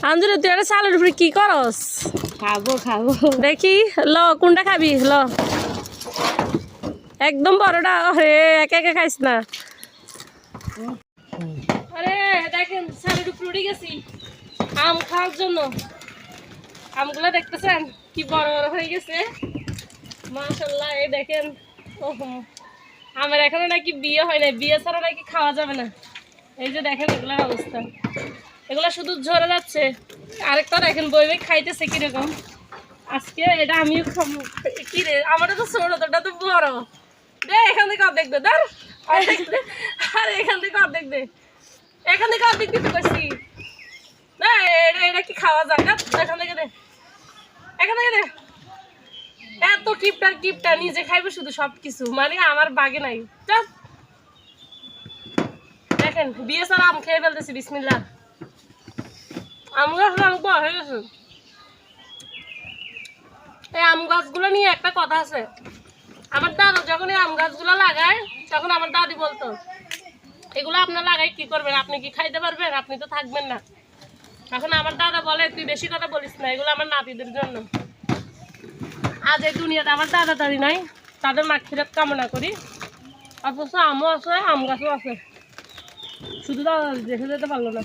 আঞ্জলি তুই একটা চালের উপরে কি করস? খাবো খাবো দেখি ল কোনটা খাবি ল একদম বড়টা হে একা একা খাইস না। আরে দেখেন চালের উপরে উঠে গেছি আম খাওয়ার জন্য। আমগুলো দেখতেছেন কি বড় বড় হয়ে গেছে মাশাআল্লাহ। এই দেখেন ওহো আমার এখনো নাকি বিয়ে হয় না, বিয়ে ছাড়া নাকি খাওয়া যাবে না। এই যে দেখেন এগুলোর অবস্থা, এগুলো শুধু ঝরে যাচ্ছে। আরেকটা দেখেন বই বই খাইতেছে কিরকম। আজকে এটা আমিও খাবো। কি রে আমারটা তো ছোট তোটা তো বড়। দে এখান থেকে অর্ধেক দে ধর অর্ধেক দে। আর এখান থেকে অর্ধেক দে, এখান থেকে অর্ধেক দিতে কইছি না। এটা এটা কি খাওয়া যায় না? এখান থেকে দে, এখান থেকে দে। এত কিপটার কিপটা নিজে খাইবে শুধু সবকিছু, মানে আমার বাগে নাই। চল দেখেন বিয়ে ছাড়া আম খেয়ে ফেলতেছি বিসমিল্লাহ। আম গাছ অনেক বড় হয়ে গেছে। এই আম গাছগুলো নিয়ে একটা কথা আছে। আমার দাদা যখন এই আম গাছগুলো লাগায় তখন আমার দাদি বলতো এগুলো আপনার লাগাই কি করবেন, আপনি কি খাইতে পারবেন, আপনি তো থাকবেন না। এখন আমার দাদা বলে তুই বেশি কথা বলিস না, এগুলো আমার নাতিদের জন্য। আজ এই দুনিয়াতে আমার দাদা দাদি নাই, তাদের মাগফিরাত কামনা করি। অথচ আমও আছে আম গাছও আছে, শুধু দাদা দেখে যেতে পারলো না।